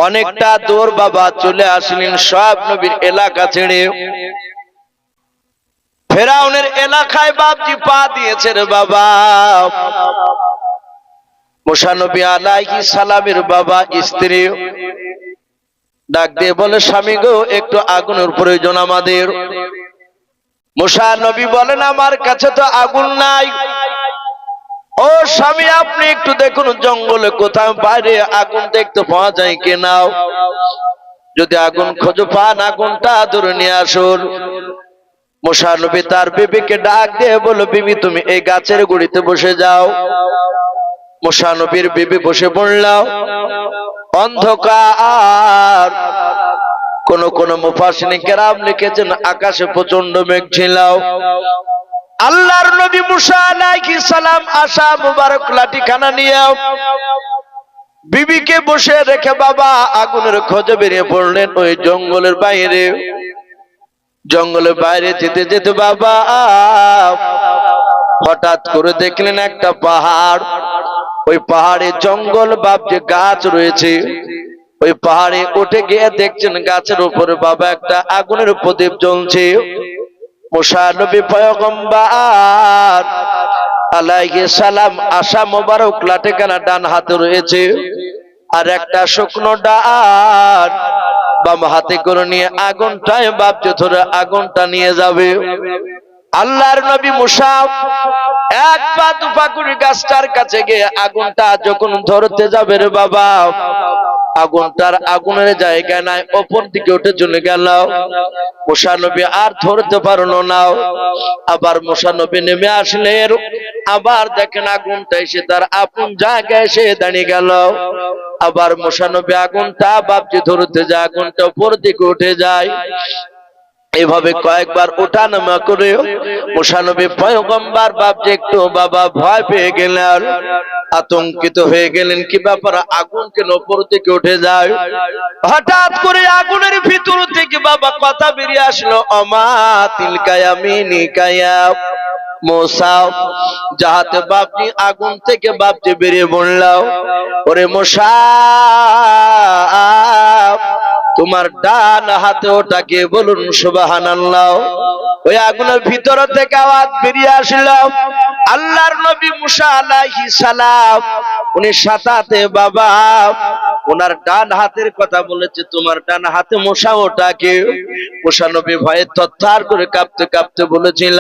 অনেকটা দূর বাবা চলে আসলেন সব নবীর এলাকা ছেড়ে। ফেরাউনের এলাকায় বাপজি পা দিয়েছে রে বাবা। মুসা নবী আলাইহিস সালামের বাবা স্ত্রী ডাক দিয়ে বলে, স্বামী গো, একটু আগুনের প্রয়োজন আমাদের। মুসা নবী বলেন, আমার কাছে তো আগুন নাই। ও স্বামী, আপনি একটু দেখুন জঙ্গলে কোথাও বাইরে আগুন দেখতে পাওয়া যায় কিনা। যদি আগুন খুঁজে পান, আগুনটা ধরে নিয়ে আসুন। মুসা নবী তার বিবিকে ডাক দিয়ে বলো, বিবি তুমি এই গাছের গুড়িতে বসে যাও। মুসা নবীর বিবি বসে পড়লাম। অন্ধকার। কোন কোন মুফাসসিরিন কেরাম লিখেছেন আকাশে প্রচন্ড মেঘ ছিল। আল্লাহর নবী মুসা আলাইহিস সালাম আশা মুবারক লাঠিখানা নিয়ে বিবিকে বসে রেখে বাবা আগুনের খোঁজে বেরিয়ে পড়লেন ওই জঙ্গলের বাইরে। জঙ্গলের বাইরে যেতে যেতে বাবা হঠাৎ করে দেখলেন একটা পাহাড়। ওই পাহাড়ে জঙ্গল বাপ যে গাছ রয়েছে, ওই পাহাড়ে উঠে গিয়ে দেখছেন গাছের উপরে বাবা একটা আগুনের প্রদীপ জ্বলছে। মুসা নবী পয়গম্বর আলাইহিস সালাম আশা মোবারক লাঠিখানা ডান হাতে রয়েছে, আর একটা শুকনো ডাল বাম হাতে করে নিয়ে আগুনটায় বাপ যে ধরে আগুনটা নিয়ে যাবে। আল্লাহর নবী মুসা এক পা দুপা করে গাছটার কাছে গিয়ে আগুনটা যখন ধরতে যাবে রে বাবা, আগুনটার আগুনের জায়গায় নাই, ওপর দিকে উঠে চলে গেল। মুসা নবী আর ধরতে পারলো না। আবার মুসা নবী নেমে আসলেন, আবার দেখেন আগুনটা এসে তার আপন জায়গায় এসে দাঁড়িয়ে গেল। আবার মুসা নবী আগুনটা বাপজি ধরতে যায়, আগুনটা উপর দিকে উঠে যায়। এভাবে কয়েকবার ওঠা নামা করে মুসা নবী পয়গম্বর বাপজি একটু বাবা ভয় পেয়ে গেলেন, আতঙ্কিত হয়ে গেলেন, কি ব্যাপার, আগুন কেন উপর থেকে উঠে যায়। হঠাৎ করে আগুনের ভিতর থেকে বাবা কথা বেরিয়ে আসলো, অমা তিলকা ইয়ামিনিকা ইয়া মুসা। যাহাতে বাপজি আগুন থেকে বাপজি বেরিয়ে বলল, ওরে মুসা, তোমার ডান হাতে ওটাকে বলুন সুবহানাল্লাহ। ওই আগুনের ভিতর থেকে আওয়াজ বেরিয়ে আসলো। আল্লাহর নবী মুসা আলাইহিস সালাম উনি সাথে বাবা ওনার ডান হাতের কথা বলেছে, তোমার ডান হাতে মুসা ওটাকে। মুসা নবী ভয়ে থরথর করে কাঁপতে কাঁপতে বলেছিল,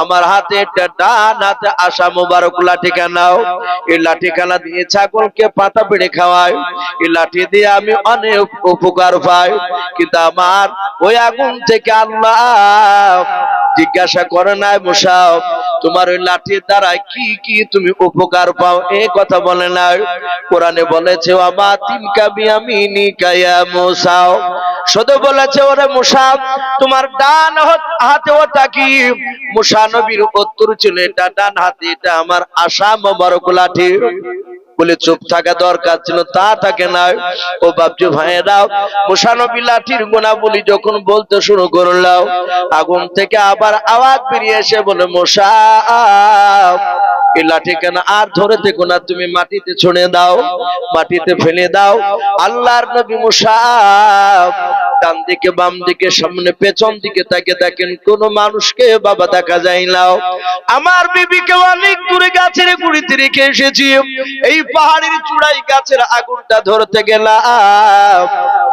আমার হাতে একটা ডান হাতে আশা মোবারক লাঠিখানা, এই লাঠিখানা দিয়ে ছাগলকে পাতা পেড়ে খাওয়ায়, এই লাঠি দিয়ে আমি অনেক উপকার পাই। কিন্তু আমার ওই আগুন থেকে আল্লাহ জিজ্ঞাসা করে নাই, মুসা তোমার ওই লাঠির দ্বারা কি কি তুমি উপকার পাও, এই কথা বলে নাই। কোরআনে বলেছে ওমা তিলকা বিয়ামিনিকা ইয়া মুসা, শুধু বলেছে ওরে মুসা তোমার ডান হাতে ওটা কি। মুসা নবীর উত্তর ছিল, এটা ডান হাতে, এটা আমার আশা মোবারক লাঠি। বলে চুপ থাকা দরকার ছিল, তা থাকে না। ও বাপজি ভাইয়েরাও, মুসা নবী লাঠির গুণাবলী যখন বলতে শুরু করলাম, আগুন থেকে আবার আওয়াজ বেরিয়ে এসে বলে, মুসা এই লাঠি কেন আর ধরে থেকো না, তুমি মাটিতে ছুঁড়ে দাও, মাটিতে ফেলে দাও। আল্লাহর নবী মুসা ডান দিকে বাম দিকে সামনে পেছন দিকে তাকে দেখেন কোন মানুষকে বাবা দেখা যায় না। আমার বিবিকে অনেক দূরে গাছের গুড়িতে রেখে এসেছি, এই পাহাড়ের চূড়ায় গাছের আগুনটা ধরতে গেলাম,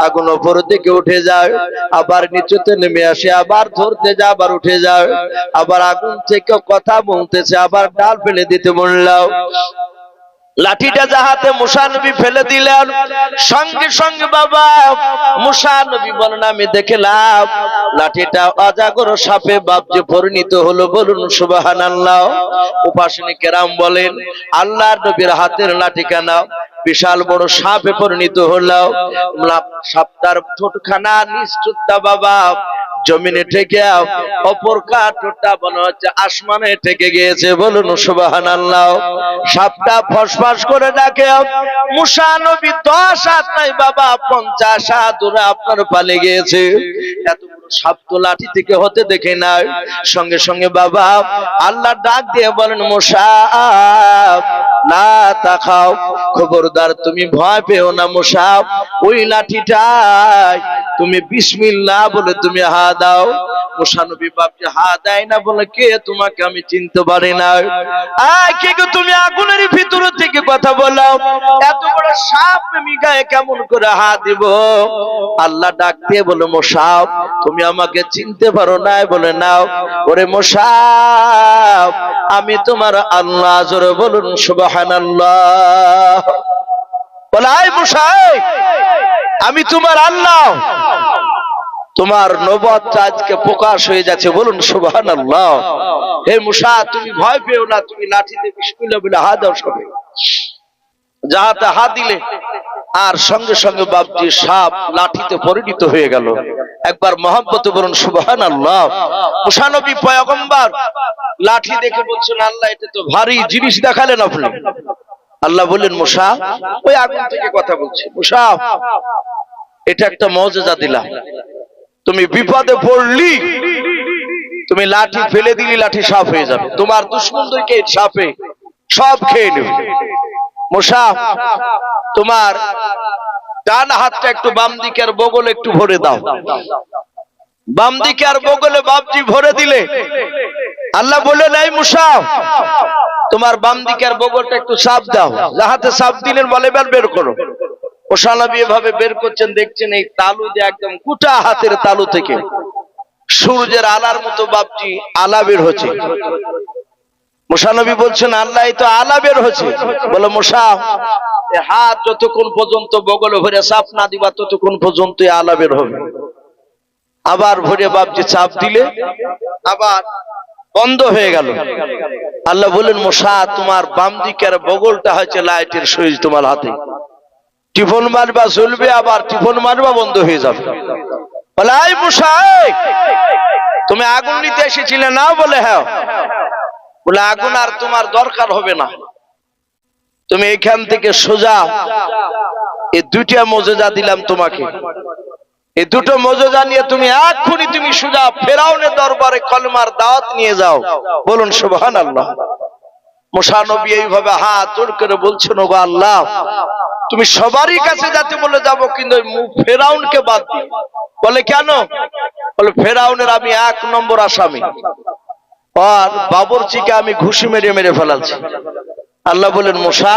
আগুন উপর দিকে উঠে যায়, আবার নিচুতে নেমে আসে, আবার ধরতে যায়, আবার উঠে যায়, আবার আগুন থেকে কথা বলতেছে, আবার ডাল ফেলে দিতে বললাম। লাঠিটা যাহাতে মুসা নবী ফেলে দিলেন, সঙ্গে সঙ্গে বাবা মুসা নবী বলেন, আমি দেখলাম লাঠিটা অজাগর সাপে বাপজি পরিণত হলো, বলুন সুবহানাল্লাহ। উপাসনী কেরাম বলেন, আল্লাহর নবীর হাতের লাঠিখানা বিশাল বড় সাপে পরিণত হলো। সাপটার ঠোঁটখানা নিষ্ঠুরতা বাবা জমিনে ঠেকে, অপর কাঠটা মনে হচ্ছে আসমানে ঠেকে গিয়েছে। বলুন সুবহানাল্লাহ। সাপটা ফসফস করে ডাকে, মুসা নবী 10 হাত নাই বাবা, 50 হাত দূরে আপনার পালে গিয়েছে। এত বড় সাপ তো লাঠি থেকে হতে দেখে নাই। সঙ্গে সঙ্গে বাবা আল্লাহ ডাক দিয়ে বলেন, মুসা না তাকাও, খবরদার তুমি ভয় পেও না মুসা। ওই লাঠিটাই তুমি বিসমিল্লাহ বলে তুমি হা দাও। মুসা নবী বাপজি হা দেয় না বলে, কে তোমাকে আমি চিনতে পারি না। কে গো তুমি আগুনের ভিতর থেকে কথা বলো, এত বড় সাপ আমি গায়ে কেমন করে হা দিব। আল্লাহ ডাক দিয়ে বলে, মুসা তুমি আমাকে চিনতে পারো না? বলে নাও। ওরে মুসা আমি তোমার আল্লাহ। জোরে বলুন সুবহানাল্লাহ। বলে আয় মুসা আমি তোমার আল্লাহ, তোমার নবুয়ত আজকে প্রকাশ হয়ে যাচ্ছে। বলুন সুবহানাল্লাহ। হে মুসা তুমি ভয় পেও না, তুমি লাঠিতে বিসমিল্লাহ বলে হাত দাও। সবে যাহাতে হাত দিলে আর সঙ্গে সঙ্গে বাপজি সাপ লাঠিতে পরিণত হয়ে গেল। একবার মহব্বতে বলুন সুবহানাল্লাহ। মুসা নবী পয়গম্বর লাঠি দেখে বলছেন, আল্লাহ এটা তো ভারী জিনিস দেখালেন আপনি। আল্লাহ বললেন, মুসা ওই আগুন থেকে কথা বলছে, মুসা এটা একটা মুজিজা দিলাম। তুমি বিপদে পড়লি, তুমি লাঠি ফেলে দিলি, লাঠি সাপ হয়ে যাবে। তোমার দুশমনদেরকে সাপে সব খেয়ে নেবে। মুসা তোমার ডান হাতটা একটু বাম দিকে আর বগলে একটু ভরে দাও। বাম দিকে আর বগলে বাপজি ভরে দিলে আল্লাহ বলে নাই, মুসা তোমার বাম দিকে আর বগলটা একটু সাপ দাও। যাহাতে সাপ দিলেন বলে বের করো। মুসা নবী এভাবে বের করছেন, দেখছেন এই তালু দিয়ে একদম গোটা হাতের তালু থেকে সূর্যের আলার মতো বাপজি আলা বের হচ্ছে। মুসা নবী বলছেন, আল্লাহ এই তো আলা বের হচ্ছে। বলে মুসা হাত যতক্ষণ পর্যন্ত বগলে ভরে চাপ না দিবা ততক্ষণ পর্যন্ত আলা বের হবে। আবার ভরে বাপজি চাপ দিলে আবার বন্ধ হয়ে গেল। আল্লাহ বলেন, মুসা তোমার বাম দিকের বগলটা হচ্ছে লাইটের সুইচ, তোমার হাতে টিফন মারবা জ্বলবে, আবার টিফন মারবা বন্ধ হয়ে যাবে। বলে এই মুসা তুমি আগুন নিতে এসেছিলে না? বলে হ্যাঁ। বলে আগুন আর তোমার দরকার হবে না, তুমি এখান থেকে সোজা এই দুইটা মুজিজা দিলাম তোমাকে, এই দুটো মুজিজা নিয়ে তুমি এক্ষুনি তুমি সোজা ফেরাউনের দরবারে কলমার দাওয়াত নিয়ে যাও। বলুন সুবহানাল্লাহ। মুসা নবী এইভাবে হাত জোড় করে বলছেন, ওগো আল্লাহ তুমি সবারই কাছে যাতে বলে যাব, কিন্তু ফেরাউনকে বাদ দিও। বলে কেন? বলে ফেরাউনের আমি 1 নম্বর আসামি, আর বাবরচিকে আমি ঘুষি মেরে মেরে ফেলাচ্ছি। আল্লাহ বলেন, মুসা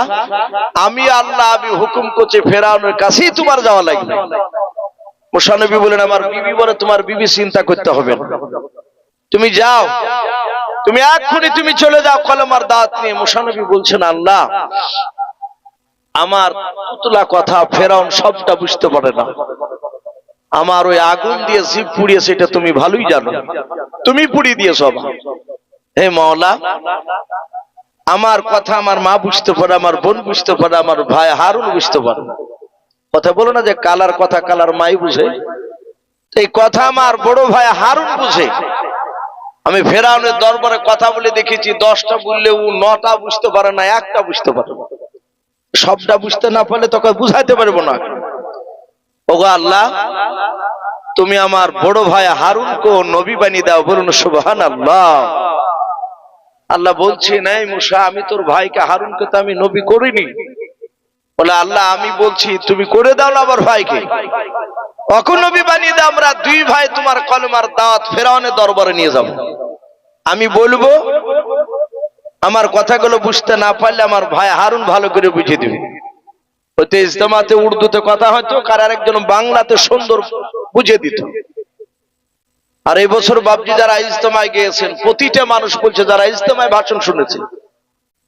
আমি আল্লাহ আমি হুকুম করছি ফেরাউনের কাছেই তোমার যাওয়া লাগবে। মুসা নবী বলেন, আমার বিবি বলে, তোমার বিবি চিন্তা করতে হবে না, তুমি যাও, তুমি এক্ষুনি তুমি চলে যাও কলমার দাওয়াত নিয়ে। মুসা নবী বলছেন, আল্লাহ আমার তুতলা কথা ফেরাউন সবটা বুঝতে পারে না, আমার ওই আগুন দিয়ে জিভ পুড়িয়েছে এটা তুমি ভালোই জানো, তুমি পুড়িয়ে দিয়েছ। হে মাওলা আমার কথা আমার মা বুঝতে পারে, আমার বোন বুঝতে পারে, আমার ভাই হারুন বুঝতে পারে। কথা বলো না যে কালার কথা কালার মাই বুঝে, এই কথা আমার বড় ভাই হারুন বুঝে। আমি ফেরাউনের দরবারে কথা বলে দেখেছি, 10টা বললে ও 9টা বুঝতে পারে না, 1টা বুঝতে পারে না। সবটা বুঝতে না পারলে তোকে বুঝাইতে পারবো না। ওগো আল্লাহ তুমি আমার বড় ভাই হারুনকে নবী বানিয়ে দাও। বলুন সুবহানাল্লাহ। আল্লাহ বলছি, নাই মুসা আমি তোর ভাইকে হারুনকে তো আমি নবী করিনি। বলে আল্লাহ আমি বলছি তুমি করে দাও না আমার ভাইকে, অখন নবী বানিয়ে দাও। আমরা 2 ভাই তোমার কলমার দাওয়াত ফেরাউনের দরবারে নিয়ে যাব। আমি বলবো, আমার কথাগুলো বুঝতে না পারলে আমার ভাই হারুন ভালো করে বুঝিয়ে দিবে। ওতে ইজতেমাতে উর্দুতে কথা হয়তো, কার আরেকজন বাংলাতে সুন্দর বুঝিয়ে দিত। আর এই বছর বাপজি যারা ইজতেমায় গিয়েছেন, প্রতিটা মানুষ বলছে যারা ইজতেমায় ভাষণ শুনেছে,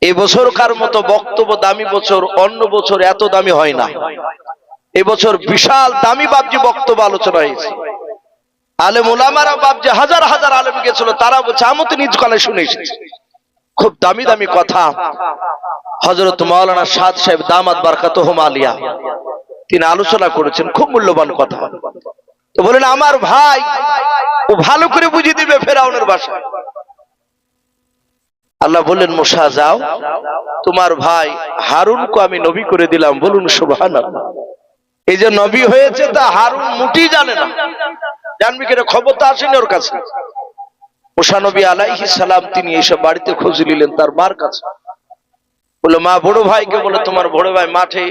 এই বছর কার মতো বক্তব্য দামি বছর অন্য বছর এত দামি হয় না। এবছর বিশাল দামি বাপজি বক্তব্য আলোচনা হয়েছে। আলেম ওলামারা বাপজি হাজার হাজার আলেম গেছিল, তারা বলছে আমি তো নিজ কানে শুনে এসেছি, খুব দামি দামি কথা। হযরত মাওলানা সাদ সাহেব দামাত বারকাতুহুম আলিয়া তিনি আলোচনা করেছেন, খুব মূল্যবান কথা। তো বলেন আমার ভাই, ও ভালো করে বুঝিয়ে দিবে ফেরাউনের ভাষা। আল্লাহ বললেন মুসা যাও, তোমার ভাই হারুনকে আমি নবী করে দিলাম। বলুন সুবহানাল্লাহ। এই যে নবী হয়েছে তা হারুন মুটি জানে না, জানবি কিনা, খবর তো আসেনি ওর কাছে। মুসা নবী আলাইহিস সালাম তিনি এসব বাড়িতে খোঁজ নিলেন তার মার কাছে। বলে মা, বড় ভাইকে বলে তোমার বড় ভাই মাঠে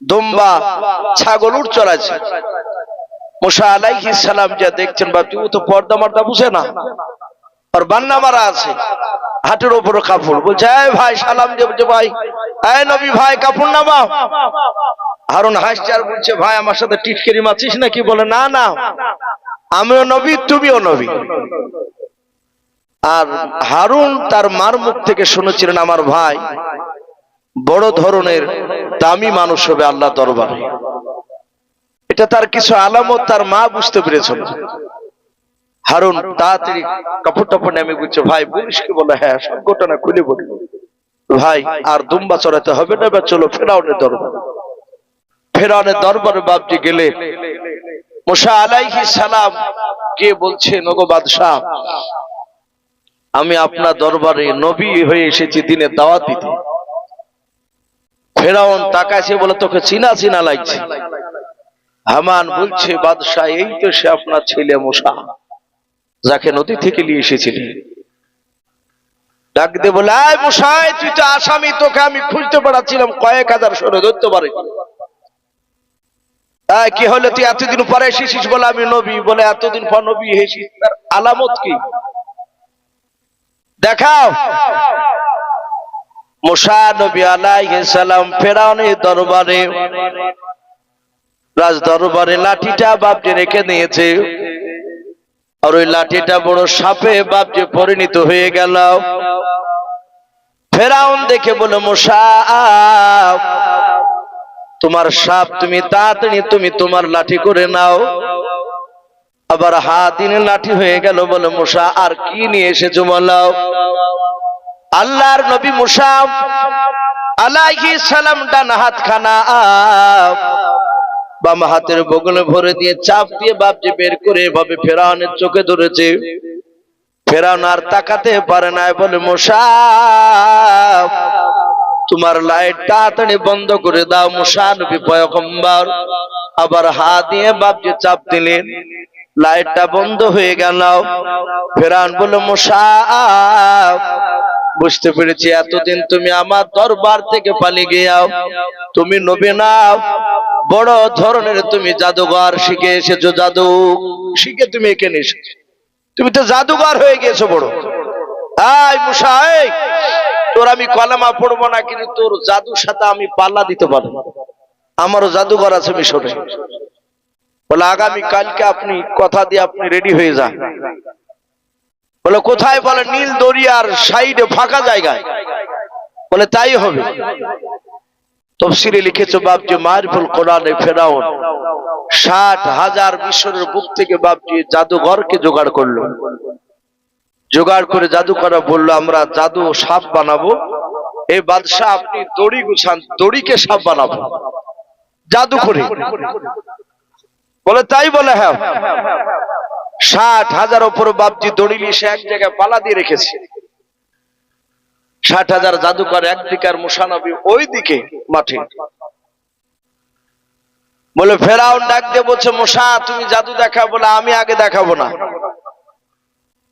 দুম্বা ছাগল উঠ চড়াচ্ছে। মুসা আলাইহিস সালাম যা দেখছেন, বাপজি ও তো পর্দা মর্দা বুঝে না, আর বান্না মারা আছে, হাটের উপরে কাপড়। বলছে এই ভাই সালাম দিয়ে, ভাই এই নবী ভাই কাপড় নামাও। হারুন হাসছে আর বলছে ভাই আমার সাথে টিটকারি মারছিস নাকি? বলে না না, আমিও নবী তুমিও নবী। আর হারুন তার মার মুখ থেকে শুনেছিলেন আমার ভাই বড় ধরনের দামি মানুষ হবে আল্লাহ দরবারে। এটা তার কিছু আলামত তার মা বুঝতে পেরেছিল। হারুন তাড়াতাড়ি কাপড় টাপড় নেমে বলছে ভাই বলিস কি? বলে হ্যাঁ, সব ঘটনা খুলে বলি। ভাই আর দুম্বা চড়াতে হবে না, চলো ফেরাউনের দরবার। ফেরাউনের দরবারে বাপজি গেলে মুসা আলাইহিস সালাম কে বলছেন, ওগো বাদশাহ, আমি আপনার দরবারে নবী হয়ে এসেছি দিনের দাওয়াত দিতে। ফেরাউন তাকাইছে, বলে তোকে চিনা চিনা লাগছে। হামান বলছে বাদশাহ এই তো সে আপনার ছেলে মুসা, যাকে নদী থেকে নিয়ে এসেছিলেন। ডাক দে বলে আয় মুসা, তুই তো আসামি, তোকে আমি খুঁজতে পারছিলাম, কয়েক হাজার সরে ধরতে পারে। কি হলো, তুই এতদিন পরে এসেছিস? বলে আমি নবী। বলে এতদিন পর নবী এসেছিস, তার আলামত কি দেখাও। মুসা নবী আলাইহিস সালাম ফেরাউনের দরবারে, রাজ দরবারে লাঠিটা বাপজি রেখে নিয়েছে, আর ওই লাঠিটা বড় সাপে বাপজি পরিণত হয়ে গেল। ফেরাউন দেখে বলে মুসা তোমার সাপ, তুমি তাড়াতাড়ি তুমি তোমার লাঠি করে নাও। আবার হাতিনের লাঠি হয়ে গেল। বলে মুসা আর কি নিয়ে এসেছো বলাও। আল্লাহর নবী মুসা আলাইহিস সালাম ডান হাত খানা বাম হাতের বগলে ভরে দিয়ে চাপ দিয়ে বাপজি বের করে এভাবে ফেরাউনের চোখে ধরেছে। ফেরাউন আর তাকাতে পারে না। বলে মুসা তোমার লাইট তাড়াতাড়ি বন্ধ করে দাও। মুসা নবী পয়গম্বর আবার হাত দিয়ে বাপজি চাপ দিলেন, লাইটটা বন্ধ হয়ে গেল। ফেরাউন বলে মুসা বুঝতে পেরেছি এতদিন তুমি আমার দরবার থেকে পালিয়ে গিয়াও, তুমি নবী না, বড় ধরনের তুমি জাদুঘর শিখে এসেছো, জাদু শিখে তুমি এখানে এসেছো, তুমি তো জাদুঘর হয়ে গেছো বড়। আয় মুসা, তোর আমি কলেমা পড়বো না, কিন্তু তোর জাদুর সাথে আমি পাল্লা দিতে পারবো, আমারও জাদুঘর আছে মিশরে। বলে আগামী কালকে আপনি কথা দিয়ে আপনি রেডি হয়ে যান। বলে কোথায়? বলে নীল দরিয়ার সাইডে ফাঁকা জায়গায়। বলে তাই হবে। তাফসীরে লিখেছে বাপজি মারিফুল কোরআনে ফেরাউন 60,000 মিশরের বুক থেকে বাপজি জাদুঘরকে জোগাড় করলো। জোগাড় করে জাদু করা বললো আমরা জাদু সাপ বানাবো। এই বাদশাহ আপনি দড়ি গুছান, দড়িকে সাপ বানাবো জাদু করে। বলে তাই? বলে হ্যাঁ। 60,000 উপর বাপজি দড়ি নিয়ে সে এক জায়গায় পালা দিয়ে রেখেছে। 60,000 জাদুকর একদিকে আর মুসা নবী ওই দিকে মাঠে। বলে ফেরাউন ডাক দিয়ে বলছে মুসা তুমি জাদু দেখা। বলে আমি আগে দেখাবো না,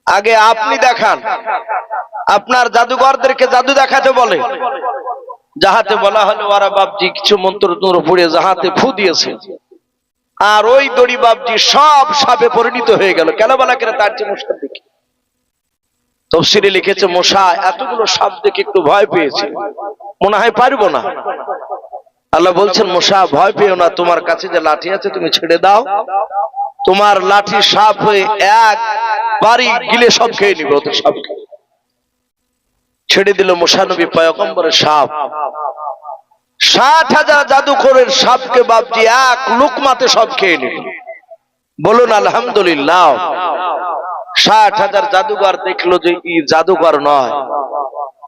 আগে আপনি দেখান। আপনার জাদুঘরদেরকে জাদু দেখাতে বলে। যাহাতে বলা হলো ওরা বাপজি কিছু মন্ত্র তন্ত্র পড়ে যাহাতে ফু দিয়েছে, আর ওই দড়ি বাপজি সব সাপে পরিণত হয়ে গেল। কেন বলা কেন? তার চেয়ে মুসার দিকে। তাফসীরে লিখেছে মুসা এতগুলো সাপ দেখে একটু ভয় পেয়েছে, মনে হয় পারবো না। আল্লাহ বলছেন মুসা ভয় পেও না, তোমার কাছে যে লাঠি আছে তুমি ছেড়ে দাও, তোমার লাঠি সাপ হয়ে এক বাড়ি গিলে সব খেয়ে নিবে। ওদের সাপ ছেড়ে দিল মুসা নবী পয়গম্বরের সাপ। 60,000 জাদুকরের সাপকে বাপজি এক লুকমাতে সব খেয়ে নিল। বলুন আলহামদুলিল্লাহ। 60,000 জাদুঘর দেখলো যে এই জাদুঘর নয়,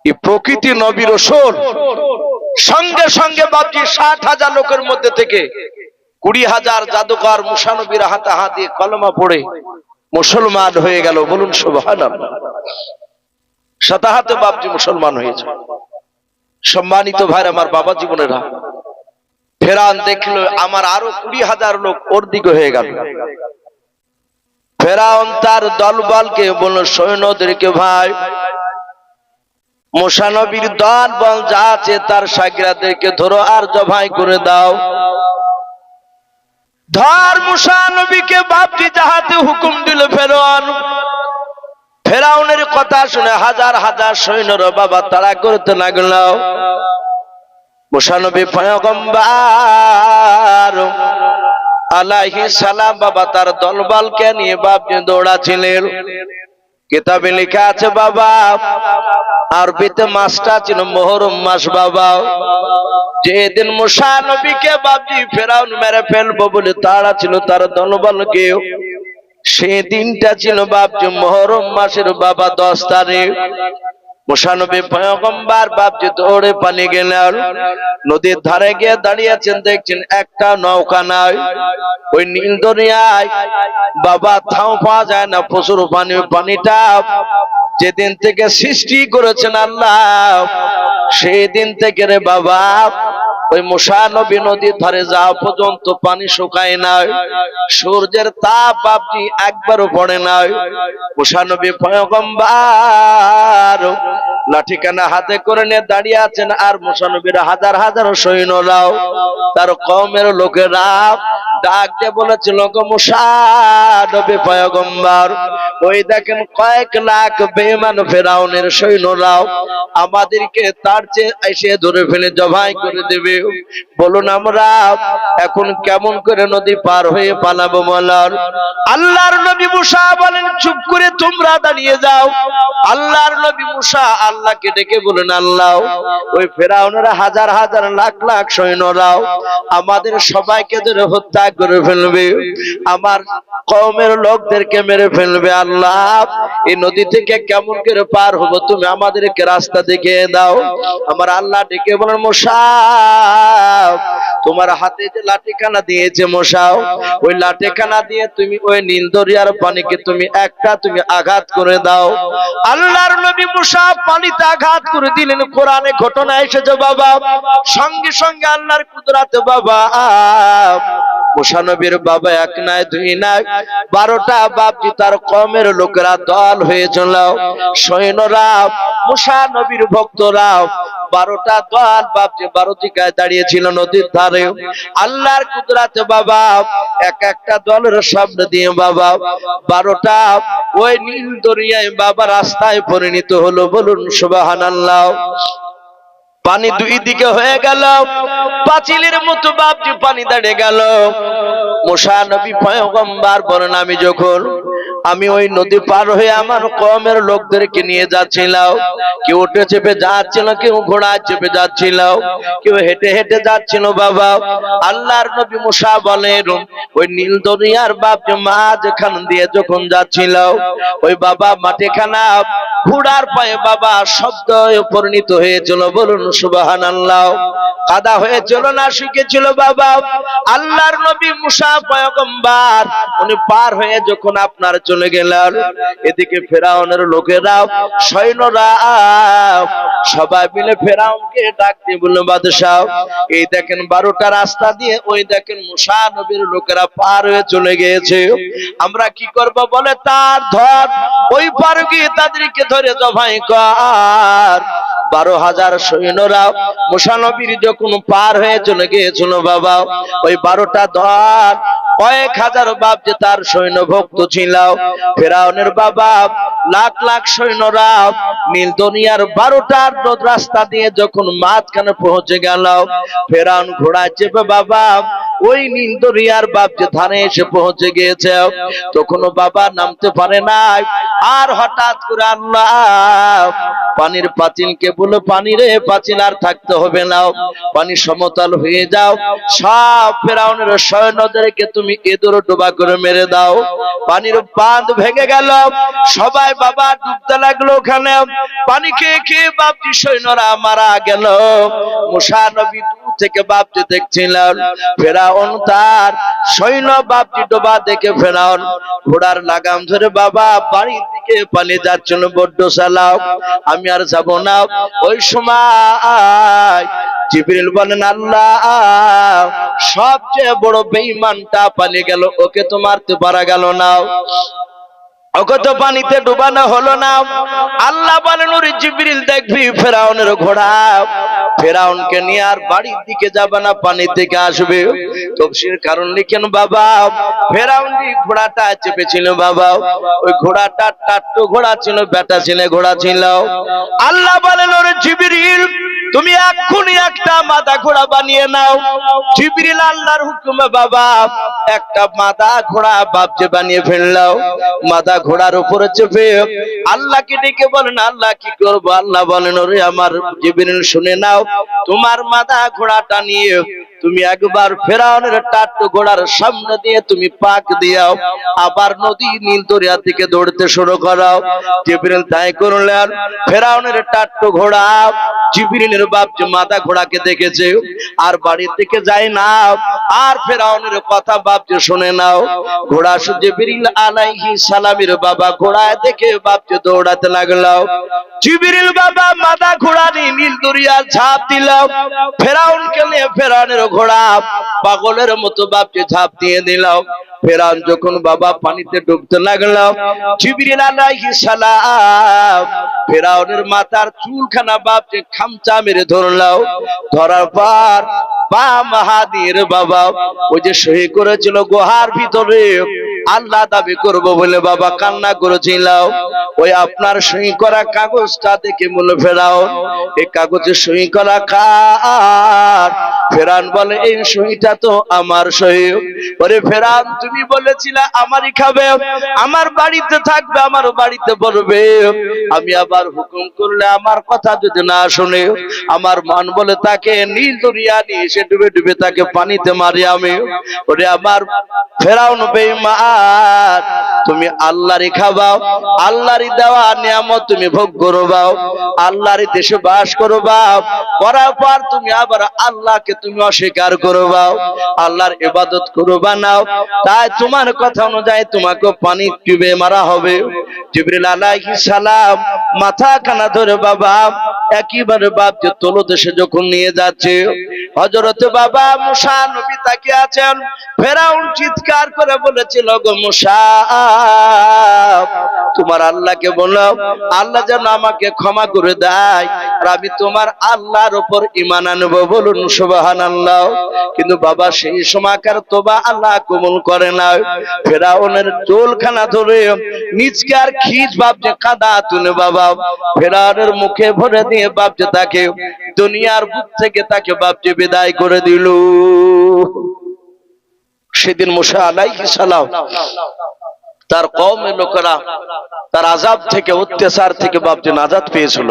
এই প্রকৃতি নবী রাসূল। সঙ্গে সঙ্গে বাপজি 60,000 লোকের মধ্যে থেকে 20,000 জাদুকর মুসা নবীর হাতে হাত দিয়ে কলমা পড়ে মুসলমান হয়ে গেল। বলুন সুবহানাল্লাহ। শতাহাতে বাপজি মুসলমান হয়েছে। সম্মানিত ভাইরা আমার, বাবা জীবনেরা, ফেরাউন দেখলো আমার আরো 20,000 লোক ওর দিকে হয়ে গেল। ফেরাউন তার দলবলকে বলল, সৈন্যদেরকে, ভাই মুসা নবীর দলবল যা আছে তার শাগিরাদেরকে ধরো আর জবাই করে দাও। ধর মুসা নবীকে বাপজি যাহাতে হুকুম দিল ফেরাউন। ফেরাউনের কথা শুনে হাজার হাজার সৈন্যরা বাবা তাড়া করতে লাগলো। মুসা নবী পয়গম্বর আলাইহিস সালাম বাবা তার দলবলকে নিয়ে বাপজি দৌড়াচ্ছিলেন। কিতাবে লেখা আছে বাবা, আরবিতে মাসটা ছিল মুহররম মাস বাবা। যেদিন মুসা নবীকে বাপজি ফেরাউন মেরে ফেলবো বলে তাড়া ছিল তার দলবলকে, সেই দিনটা ছিল বাপজি মুহররম মাসের বাবা 10 তারিখ। মুসা নবী পয়গম্বর বাপজি দৌড়ে পানি গেলেন। নদীর ধারে গিয়ে দাঁড়িয়েছেন, দেখছেন একটা নৌকা নাই। ওই নীল দরিয়ায় বাবা থাও পাওয়া যায় না, প্রচুর পানি। পানিটা যেদিন থেকে সৃষ্টি করেছেন আল্লাহ, সেই দিন থেকে রে বাবা ওই মুসা নবী নদীর ধারে যাওয়া পর্যন্ত পানি শুকায় নাই। সূর্যের তাপ বাপজি একবারও পড়ে নাই। মুসা নবী পয়গম্বর লাঠিখানা হাতে করে নিয়ে দাঁড়িয়ে আছেন, আর মুসা নবীর হাজার হাজার সৈন্যরাও তার কওমের লোকেরা ডাক দিয়ে বলেছিল, গো মুসা নবী পয়গম্বর, ওই দেখেন কয়েক লাখ বেঈমান ফেরাউনের সৈন্যরাও আমাদেরকে তার চেয়ে এসে ধরে ফেলে জবাই করে দেবে। বলুন আমরা এখন কেমন করে নদী পার হয়ে পালাবো বলার? আল্লাহর নবী মুসা বলেন, চুপ করে তোমরা দাঁড়িয়ে যাও। আল্লাহর নবী মুসা আল্লাহকে ডেকে বলেন, আল্লাহ ওই ফেরাউনের হাজার হাজার লাখ লাখ সৈন্যরাও আমাদের সবাইকে ধরে হত্যা করে ফেলবে, আমার কওমের লোকদেরকে মেরে ফেলবে। আল্লাহ এই নদী থেকে কেমন করে পার হব, তুমি আমাদেরকে রাস্তা দেখিয়ে দাও। আমার আল্লাহ ডেকে বলেন, মুসা তোমার হাতে যে লাঠিখানা দিয়েছে মুসা, ওই লাঠিখানা দিয়ে তুমি ওই নীল দরিয়ার পানিকে তুমি আঘাত করে দাও। আল্লাহর নবী মুসা পানিতে আঘাত করে দিলেন। কোরআনে ঘটনা এসেছে বাবা, সঙ্গে সঙ্গে আল্লাহর কুদরতে বাবা মুসা নবীর বাবা এক নাই দুই নাই 12টা বাপজি তার কওমের লোকেরা দল হয়ে চলল। সৈন্যরা মুসা নবীর ভক্তরা 12টা দল বাপজি 12 জায়গায় দাঁড়িয়েছিল নদীর ধারে। আল্লাহর কুদরতে বাবা এক একটা দলের সামনে দিয়ে বাবা 12টা ওই নীল দরিয়ায় বাবা রাস্তায় পরিণত হলো। বলুন সুবহানাল্লাহ। পানি দুই দিকে হয়ে গেল, পাঁচিলের মতো বাপজি পানি দাঁড়িয়ে গেল। মুসা নবী পয়গম্বর বলেন, আমি ওই নদী পার হয়ে আমার কওমের লোকদেরকে নিয়ে যাচ্ছিলাম। কেউ উঠে চেপে যাচ্ছিল, কেউ ঘোড়ায় চেপে যাচ্ছিল, কেউ হেঁটে হেঁটে যাচ্ছিল বাবা। আল্লাহর নবী মুসা বলেন, ওই নীল দরিয়ার বাপজি মাঝখান দিয়ে যখন যাচ্ছিল, ওই বাবা মাটিখানা ঘোড়ার পায়ে বাবা শব্দ পরিণত হয়েছিল। বলুন সুবহানাল্লাহ। কাদা হয়েছিল না শুকিয়েছিল বাবা? আল্লাহর নবী মুসা পয়গম্বর উনি পার হয়ে যখন আপনার চলে গেলেন, এদিকে ফেরাউনের লোকেরা সৈন্যরা সবাই মিলে ফেরাউনকে ডাক দিয়ে বলল, বাদশাহ এই দেখেন 12টা রাস্তা দিয়ে ওই দেখেন মুসা নবীর লোকেরা পার হয়ে চলে গিয়েছে, আমরা কি করব? বলে তার ধর ওই পার গিয়ে তাদেরকে ধরে জবাই কর। 12,000 সৈন্যরা মুসা নবীর যখন পার হয়ে চলে গিয়েছিল বাবা, ওই 12টা দল কয়েক হাজার বাপ যে তার সৈন্য ভক্ত ছিল। ফেরাউনের বাবা লাখ লাখ সৈন্যরা নীল দুনিয়ার 12টার রাস্তা দিয়ে যখন মাঝখানে পৌঁছে গেল, ফেরাউন ঘোড়ায় চেপে বাবা ওই নীল দরিয়ার বাপ যে ধারে এসে পৌঁছে গিয়েছে, তখনও বাবা নামতে পারে নাই। আর হঠাৎ করে আল্লাহ পানির পাঁচিলকে বলে, পানি রে পাঁচিল আর থাকতে হবে না, পানি সমতল হয়ে যাও, সব ফেরাউনের সৈন্যদেরকে তুমি ইঁদুর ডোবা করে মেরে দাও। পানির বাঁধ ভেঙে গেল, সবাই বাবা ডুবতে লাগলো ওখানে। পানি খেয়ে খেয়ে বাপজি সৈন্যরা মারা গেল। মুসা নবী দূর থেকে বাপজি দেখছিলেন, ফেরাউন ফেরাউন তার সৈন্য বাপজি ডোবা দেখে ফেরাউন ঘোড়ার লাগাম ধরে বাবা বাড়ির দিকে পালিয়ে যাচ্ছিল, বড্ড চালাক, আমি আর যাব না। ওই সময় জিবরিল বলেন, আল্লাহ সবচেয়ে বড় বেঈমানটা পালিয়ে গেল, ওকে তো মারতে পারা গেল না, ওকে তো পানিতে ডুবানো হলো না। আল্লাহ বলেন, ওরে জিবরিল দেখবি ফেরাউনের ঘোড়া, ফেরাউনকে নিয়ে আর বাড়ির দিকে যাবে না, পানি থেকে আসবে। তফসির কারণ লিখেন বাবা, ফেরাউন যে ঘোড়াটা চেপেছিল বাবা, ওই ঘোড়াটা টাট্টু ঘোড়া ছিল, বেটা ছেলে ঘোড়া ছিল। আল্লাহ বলেন, ওরে জিবরিল তুমি এক্ষুনি একটা মাদা ঘোড়া বানিয়ে নাও। জিবরিল আল্লাহর হুকুমে বাবা একটা মাদা ঘোড়া বাপজে বানিয়ে ফেললো। মাদা ঘোড়ার উপরে চেপে আল্লাহকে ডেকে বলেন, আল্লাহ কি করবো? আল্লাহ বলেন, ওরে আমার জিবরিল শুনে নাও, তোমার মাদা ঘোড়াটা নিয়ে তুমি একবার ফেরাউনের টাট্টু ঘোড়ার সামনে দিয়ে তুমি পাক দিয়াও, আবার নদী নীল দরিয়া থেকে দৌড়তে শুরু করাও। জিবরিল তাই করলেন। ফেরাউনের টাট্টু ঘোড়া জিবরিলের বাপ যে মাদা ঘোড়াকে দেখেছে আর বাড়ির দিকে যায় না, আর ফেরাউনের কথা বাপ যে শুনে নাও। ঘোড়া জিবরিল আলাইহিস সালামের বাবা ঘোড়ায় দেখে বাপ যে দৌড়াতে লাগলো। জিবরিল বাবা মাদা ঘোড়া নিয়ে নীল দরিয়া ঝাঁপ দিল। ফেরাউনকে নিয়ে ফেরাউনের ঘোড়া পাগলের মতো বাপ যে ঝাঁপ দিয়ে দিল। ফেরাউন যখন বাবা পানিতে ডুবতে লাগলো, জিবরিল আলাইহিস সালাম ফেরাউনের মাথার চুলখানা বাপ যে খামচা মেরে ধরলো। ধরার পর বাম হাত দিয়ে বাবা ওই যে সহি করেছিল গুহার ভিতরে আল্লাহ দাবি করব বলে বাবা কান্না করেছিল, ওই আপনার সহি করা কাগজটা দেখে বলে ফেরাউন, এই কাগজে সহি করা কার? ফেরাউন বলে, এই সহিটা তো আমার সহি। ওরে ফেরাউন, তুমি বলেছিলে আমারই খাবে, আমার বাড়িতে থাকবে, আমার বাড়িতে পড়বে, আমি আবার হুকুম করলে আমার কথা যদি না শুনে, আমার মান বলে তাকে নীল দরিয়া নিয়ে এসে ডুবে ডুবে তাকে পানিতে মারি আমি। ওরে আমার ফেরাউন বেঈমান, তুমি আল্লাহরই খাবাও, আল্লাহরই দেওয়া নিয়ামত তুমি ভোগ করবাও, আল্লাহরই দেশে বাস করবাও, করার পর তুমি আবার আল্লাহকে তুমি অস্বীকার করবাও, আল্লাহর ইবাদত করবা নাও, তাই তোমার কথা অনুযায়ী তোমাকে পানি ডুবে মারা হবে। জিবরিল আলাইহিস সালাম মাথা খানা ধরে বাবা একেবারে বাপ যে তলদেশে যখন নিয়ে যাচ্ছে, হযরত বাবা মুসা নবী তাকিয়ে আছেন। ফেরাউন চিৎকার করে বলেছিল, গো মুসা, তোমার আল্লাহকে বলো আল্লাহ যেন আমাকে ক্ষমা করে দেয়, আর আমি তোমার আল্লাহর উপর ঈমান আনবো, বলুন সুবহানাল্লাহ। কিন্তু বাবা সেই সময়কার তোবা আল্লাহ কবুল করে না। ফেরাউনের চুলখানা ধরে নিজকে আর খিচ বাপ যে কাদা তুলে বাবা ফেরাউনের মুখে ভরে দিয়ে বাপ যে তাকে দুনিয়ার বুক থেকে তাকে বাপ যে বিদায় করে দিল। সেদিন মুসা আলাইহিস সালাম তার কওমের লোকেরা তার আযাব থেকে অত্যাচার থেকে বাপজি নাজাত পেয়েছিল।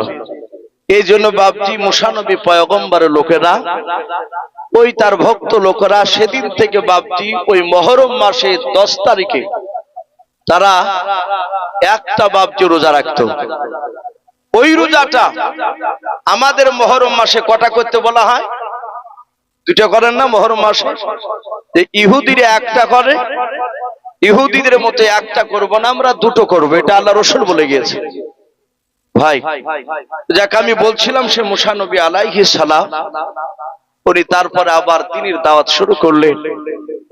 এই জন্য বাপজি মুসা নবী পয়গম্বরের লোকেরা ওই তার ভক্ত লোকেরা সেদিন থেকে বাপজি ওই মুহররম মাসে 10 তারিখে তারা একটা বাপজি রোজা রাখতো। ওই রোজাটা আমাদের মুহররম মাসে কটা করতে বলা হয়? দুটো করেন না মুহররম মাসে? ইহুদিরা একটা করে, ইহুদিদের মতো একটা করব না, আমরা দুটো করব, এটা আল্লাহ রাসূল বলে গিয়েছে। ভাই যাকে আমি বলছিলাম সে মুসা নবী আলাইহিস সালাম, উনি তারপরে আবার দ্বীনের দাওয়াত শুরু করলেন।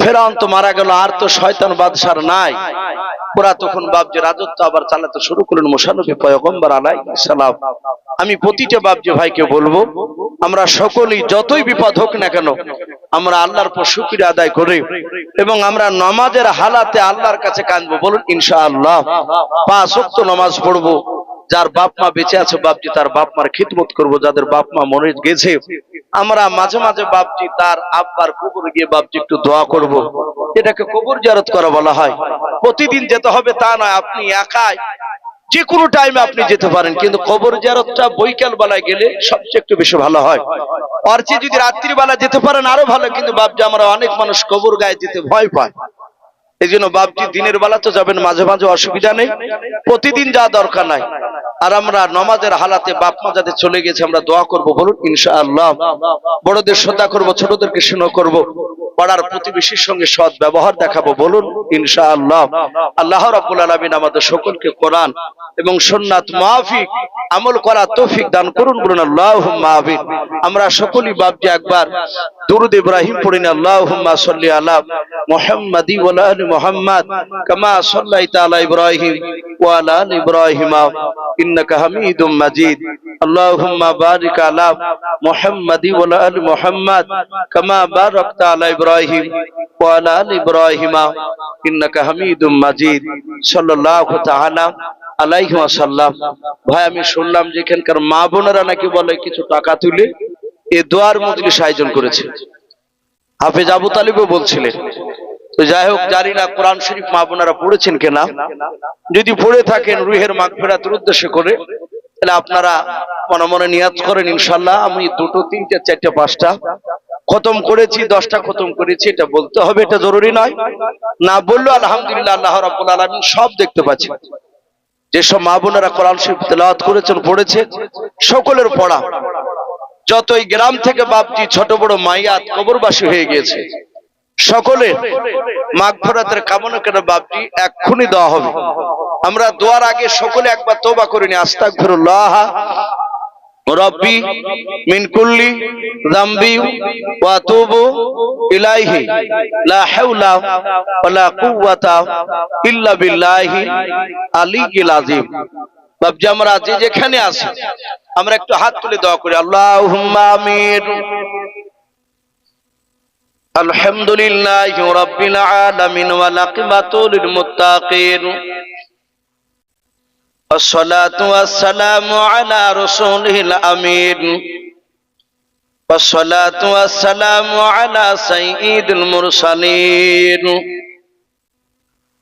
ফেরাউন তো মারা গেল, আর তো শয়তান বাদশার নাই, ওরা তখন বাপজি রাজত্ব আবার চালাতে শুরু করলেন মুসা নবী পয়গম্বর আলাইহিস সালাম। আমি প্রতিটা বাপজি ভাইকে বলবো, আমরা সকলেই যতই বিপদ হোক না কেন আমরা আল্লাহর উপর শুকরিয়া আদায় করি এবং আমরা নামাজের হালাতে আল্লাহর কাছে কাঁদবো, বলুন ইনশাআল্লাহ। 5 ওয়াক্ত নামাজ পড়বো, যার বাপ মা বেঁচে আছে বাপজি তার বাপ মার খিদমত করব, যাদের বাপ মা মরে গেছে আমরা মাঝে মাঝে বাপজি তার আব্বার কবরে গিয়ে বাপজি একটু দোয়া করব। এটাকে কবর জিয়ারত করা বলা হয়। প্রতিদিন যেতে হবে তা নয়, আপনি একাই যে কোনো টাইমে আপনি যেতে পারেন, কিন্তু কবর জিয়ারতটা বৈকাল বেলায় গেলে সবচেয়ে একটু বেশি ভালো হয়। আর যদি রাত্রি বেলা যেতে পারেন আরো ভালো, কিন্তু বাপজি আমরা অনেক মানুষ কবর গায়ে যেতে ভয় পায়, এই জন্য বাপজি দিনের বেলা তো যাবেন, মাঝে মাঝে অসুবিধা নেই, প্রতিদিন যা দরকার নাই। আর আমরা নামাজের হালাতে বাপ মা যাদের চলে গেছে আমরা দোয়া করব, বলুন ইনশাআল্লাহ। বড়দের শ্রদ্ধা করব, ছোটদেরকে স্নেহ করব। পাড়ার প্রতিবেশীর সঙ্গে সৎ ব্যবহার দেখাবো, বলুন ইনশাআল্লাহ। আল্লাহ রাব্বুল আলামিন আমাদের সকলকে কোরআন এবং সুন্নাত মাফিক আমল করার তৌফিক দান করুন, বলুন আল্লাহুম্মা আমিন। আমরা সকলেই বাপজি একবার দুরূদ ইব্রাহিম পড়ি না, আল্লাহুম্মা সাল্লি আলা মুহাম্মাদি ওয়া আলা আলি মুহাম্মাদ কামা সাল্লাইতা আলা ইব্রাহিম ওয়া আলা আলি ইব্রাহিম ইন্নাকা হামিদুম মাজিদ। আল্লাহুম্মা বারিক আলা মুহাম্মাদি ওয়া আলা আলি মুহাম্মাদ কামা বারাকতা আলা ইব্রাহিম ওয়া আলা আলি ইব্রাহিম ইন্নাকা হামিদুম মাজিদ। সাল্লাল্লাহু তাআলা আলাইহি ওয়াসাল্লাম। ভাই আমি শুনলাম যে এখানকার মা বোনেরা নাকি বলে কিছু টাকা তুলে এ দোয়ার মজলিস আয়োজন করেছে, হাফেজ আবু তালিবও বলছিলেন। তো যাই হোক, জানি না কোরআন শরীফ মা বোনেরা পড়েছেন কিনা, যদি পড়ে থাকেন রুহের মাগফিরাতের উদ্দেশ্য করে তাহলে আপনারা মনে মনে নিয়াত করেন ইনশাআল্লাহ আমি 2টো 3টে 4টে 5টা খতম করেছি, 10টা খতম করেছি, এটা বলতে হবে, এটা জরুরি নয়। না বললেও আলহামদুলিল্লাহ আল্লাহ রাব্বুল আলামিন সব দেখতে পাচ্ছেন। যেসব মা বোনেরা কোরআন শরীফ তেলাওয়াত করেছেন পড়েছে সকলের পড়া, যতই গ্রাম থেকে বাপজি ছোট বড় মাইয়াত কবরবাসী হয়ে গিয়েছে সকলে মাগফিরাতের কামনা করে বাপজি এক্ষুনি দেওয়া হবে। আমরা দোয়ার আগে সকলে একবার তওবা করে নি, আস্তাগফিরুল্লাহ রব্বি মিন কুল্লি যামবি ওয়া আতুবু ইলাইহি লা হাওলা ওয়ালা কুওয়াতা ইল্লা বিল্লাহি আলিয়্যিল আযীম। বাপজি আমরা যে যেখানে আছি আমরা একটু হাত তুলে দোয়া করি, আল্লাহুম্মা আমিন। আলহামদুলিল্লাহি রাব্বিল আলামিন ওয়াল আকিবাতু লিল মুত্তাকিন والصلاة والسلام على رسوله الأمين والصلاة والسلام على سيد المرسلين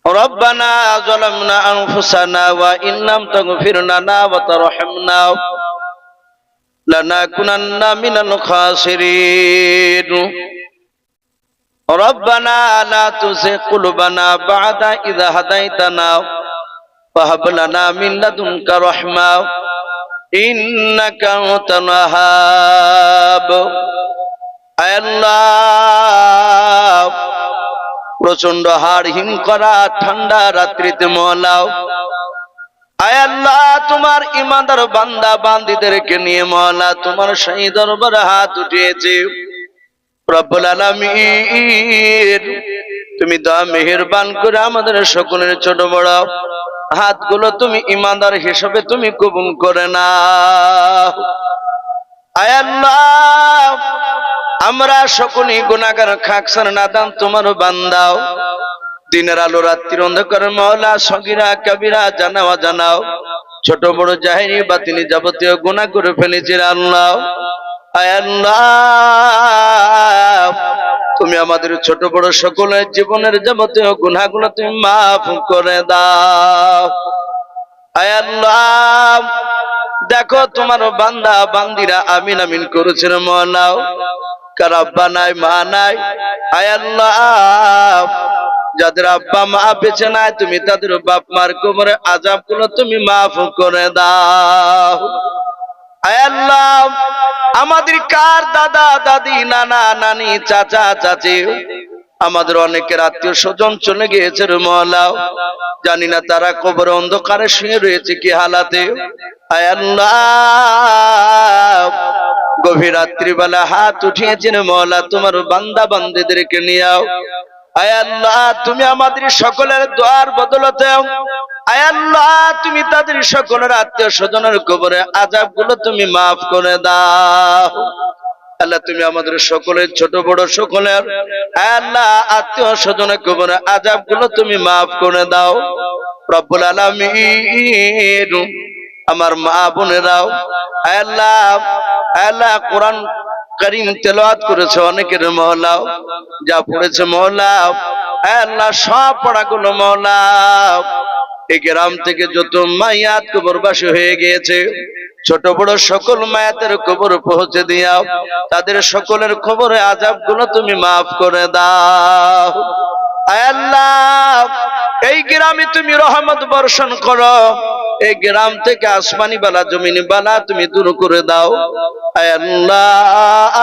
ربنا ظلمنا أنفسنا وإن لم تغفر لنا وترحمنا لنكونن من الخاسرين ربنا لا تزغ قلوبنا بعد إذ هديتنا وهب لنا من لدنك رحمة إنك أنت الوهاب। আয় আল্লাহ, প্রচন্ড হাড় হিম করা ঠান্ডা রাত্রিতে মওলাও, আয় আল্লাহ তোমার ইমানদার বান্দা বান্দীদেরকে নিয়ে মওলা তোমার সেই দরবারে হাত উঠিয়েছে। রব্বুল আলামিন তুমি দয়া মেহেরবান করে আমাদের সকলের ছোট বড় হাতগুলো তুমি ইমানদার হিসেবে তুমি কবুল করে নাও। আয় আল্লাহ আমরা সকলেই গুনাহগার, খাকসার, নাদান তোমার বান্দাও। দিনের আলো রাত্রির অন্ধকার মওলা সগীরা কবিরা জানা অজানাও ছোট বড় জাহেরি বাতিনি যাবতীয় গুনাহ করে ফেলেছি আল্লাহ। আয় আল্লাহ তুমি আমাদের ছোট বড় সকলের জীবনের যাবতীয় গুনাহগুলো তুমি মাফ করে দাও। আয় আল্লাহ দেখো তোমার বান্দা বান্দিরা আমিন আমিন করেছেন মওলাও, কার আব্বা নাই মা নাই, আয় আল্লাহ যাদের আব্বা মা বেঁচে নাই তুমি তাদের বাপ মার কবরের আযাবগুলো তুমি মাফ করে দাও। আয় আল্লাহ আমাদের কার দাদা দাদি নানা নানি চাচা চাচি আমাদের অনেকের আত্মীয় স্বজন চলে গিয়েছে রে মওলাও, জানি না তারা কবরে অন্ধকারে শুয়ে রয়েছে কি হালাতে। আয় আল্লাহ গভীর রাত্রিবেলা হাত উঠিয়েছেন মওলা তোমার বান্দা বান্দীদেরকে নিয়াও। আয় আল্লাহ তুমি আমাদের সকলের দোয়ার বদলতে আয় আল্লাহ তুমি তাদের সকলের আত্মীয় স্বজনের কবরে আযাবগুলো তুমি মাফ করে দাও। আল্লাহ তুমি আমাদের সকলের ছোট বড় সকলের আয় আল্লাহ আত্মীয় স্বজনের কবরে আযাবগুলো তুমি মাফ করে দাও। রব্বুল আলামিন আমার মা বোনেরাও আয় আল্লাহ কোরআন কারীম তেলাওয়াত করেছে অনেকের মওলাও, যা পড়েছে মওলাও আয় আল্লাহ সব পড়াগুলো মওলাও এই গ্রাম থেকে যত মাইয়াত কবরবাসী হয়ে গিয়েছে ছোট বড় সকল মায়াতের কবর পৌঁছে দিয়াও, তাদের সকলের কবরে আযাবগুলো তুমি মাফ করে দাও। আয় আল্লাহ এই গ্রামে তুমি রহমত বর্ষণ করো, এই গ্রাম থেকে আসমানি বালা জমিনি বালা তুমি দূর করে দাও। আয় আল্লাহ,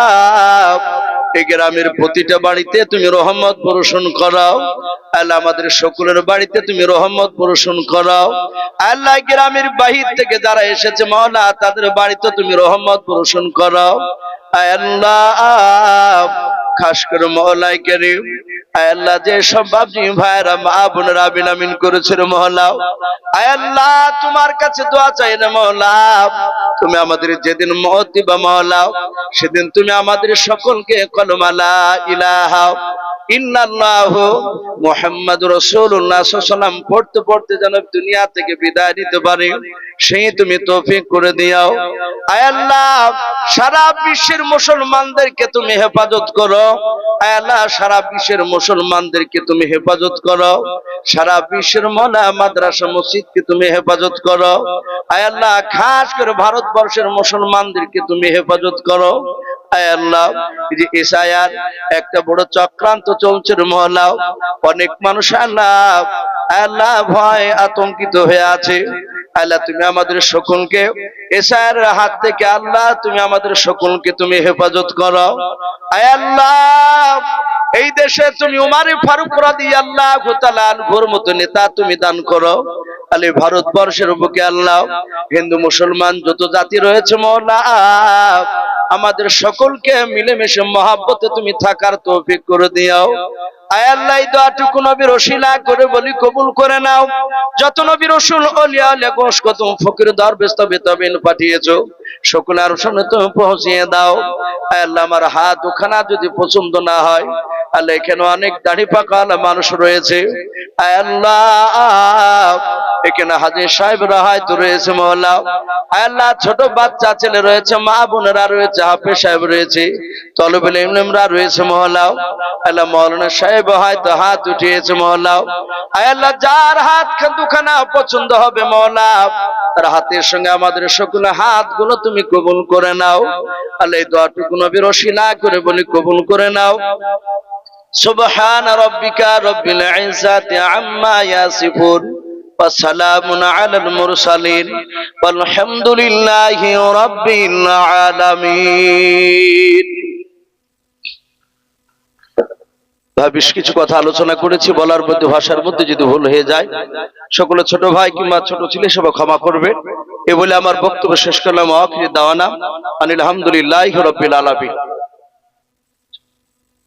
এই গ্রামের প্রতিটা বাড়িতে তুমি রহমত বর্ষণ করাও। আল্লাহ, আমাদের সকলের বাড়িতে তুমি রহমত বর্ষণ করাও। আল্লাহ, গ্রামের বাহির থেকে যারা এসেছে মাওলা, তাদের বাড়িতে তুমি রহমত বর্ষণ করাও। আয় আল্লাহ, খাস করে মওলাই কারীম, আয় আল্লাহ, যে সব বাপজি ভাইরা মা বোনেরা আমিন আমিন করেছে রে মওলা, আয় আল্লাহ, তোমার কাছে দোয়া চাই রে মওলা, তুমি আমাদের যেদিন মওত দিবা মওলা, সেদিন তুমি আমাদের সকলকে কলমা লা ইলাহা ইল্লাল্লাহু মুহাম্মাদুর রাসূলুল্লাহ সাল্লাল্লাহু আলাইহি ওয়াসাল্লাম পড়তে পড়তে যেন দুনিয়া থেকে বিদায় নিতে পারি, সেই তুমি তৌফিক করে দিও। আয় আল্লাহ, সারা বিশ্বের মুসলমানদেরকে তুমি হেফাজত করো। আয় আল্লাহ, সারা বিশ্বের মুসলমানদেরকে তুমি হেফাজত করো। সারা বিশ্বের মওলা মাদ্রাসা মসজিদকে তুমি হেফাজত করো। আয় আল্লাহ, খাস করে ভারতবর্ষের মুসলমানদেরকে তুমি হেফাজত করো। আয় আল্লাহ, এই যে এসআইআর একটা বড় চক্রান্ত চলছে রে মওলা, অনেক মানুষ আল্লাহ আল্লাহ ভয় আতঙ্কিত হয়ে আছে। আল্লাহ, তুমি আমাদের সকলকে এসআইআর হাত থেকে আল্লাহ তুমি আমাদের সকলকে তুমি হেফাজত করো। আয় আল্লাহ, এই দেশে তুমি উমারে ফারুক রাদিয়াল্লাহু তাআলা আনহুর মতো নেতা তুমি দান করো। আলে ভারতবর্ষের বুকে আল্লাহ হিন্দু মুসলমান যত জাতি রয়েছে মওলা, আমাদের সকলকে মিলেমিশে মহব্বতে তুমি থাকার তৌফিক করে দিও। আয় আল্লাহ, এই দোয়াটুকু নবীর ওসিলা করে বলি কবুল করে নাও। যত নবী রাসূল আউলিয়া আলে গোশ কত ফকির দরবেশ তাবিন পাঠিয়েছো, সকল আর সামনে তুমি পৌঁছিয়ে দাও। আয় আল্লাহ, আমার হাত দুখানা যদি পছন্দ না হয়, আল্লাহ এখানে অনেক দাড়ি পাকা মানুষ রয়েছে। আয় আল্লাহ, এখানে হাজির সাহেবরা হয়তো রয়েছে মওলা। আয় আল্লাহ, ছোট বাচ্চা ছেলে রয়েছে, মা বোনেরা রয়েছে, হাফেজ সাহেব রয়েছে, তলবুল ইলমরা রয়েছে মওলা। আল্লাহ, মাওলানা সাহেব হয়তো হাত উঠিয়েছে মওলা। আয় আল্লাহ, যার হাত দুখানা পছন্দ হবে মওলা, তার হাতের সঙ্গে আমাদের সকল হাতগুলো তুমি কবুল করে নাও। আল্লাহ, এই দোয়াটুকু নবীর ওসিলা করে বলি কবুল করে নাও। সুবহান রাব্বিকা রাব্বিল ইজ্জাতি আম্মা ইয়াসিফুন ওয়া সালামুন আলাল মুরসালিন ওয়ালহামদুলিল্লাহি রাব্বিল আলামিন। বেশ কিছু কথা আলোচনা করেছি, বলার মধ্যে ভাষার মধ্যে যদি ভুল হয়ে যায় সকলে ছোট ভাই কিংবা ছোট ছেলে সবাই ক্ষমা করবে। এ বলে আমার বক্তব্য শেষ করলাম। আখির দাওয়ানা আনিল হামদুলিল্লাহি রাব্বিল আলামিন।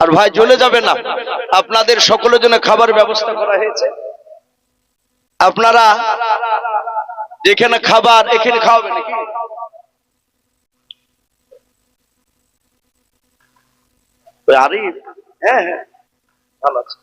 আর ভাই জ্বলে যাবে না, আপনাদের সকলের জন্য খাবার ব্যবস্থা করা হয়েছে। আপনারা যেখানে খাবার এখানে খাওয়াবেন নাকি? আরে হ্যাঁ হ্যাঁ, ভালো আছে।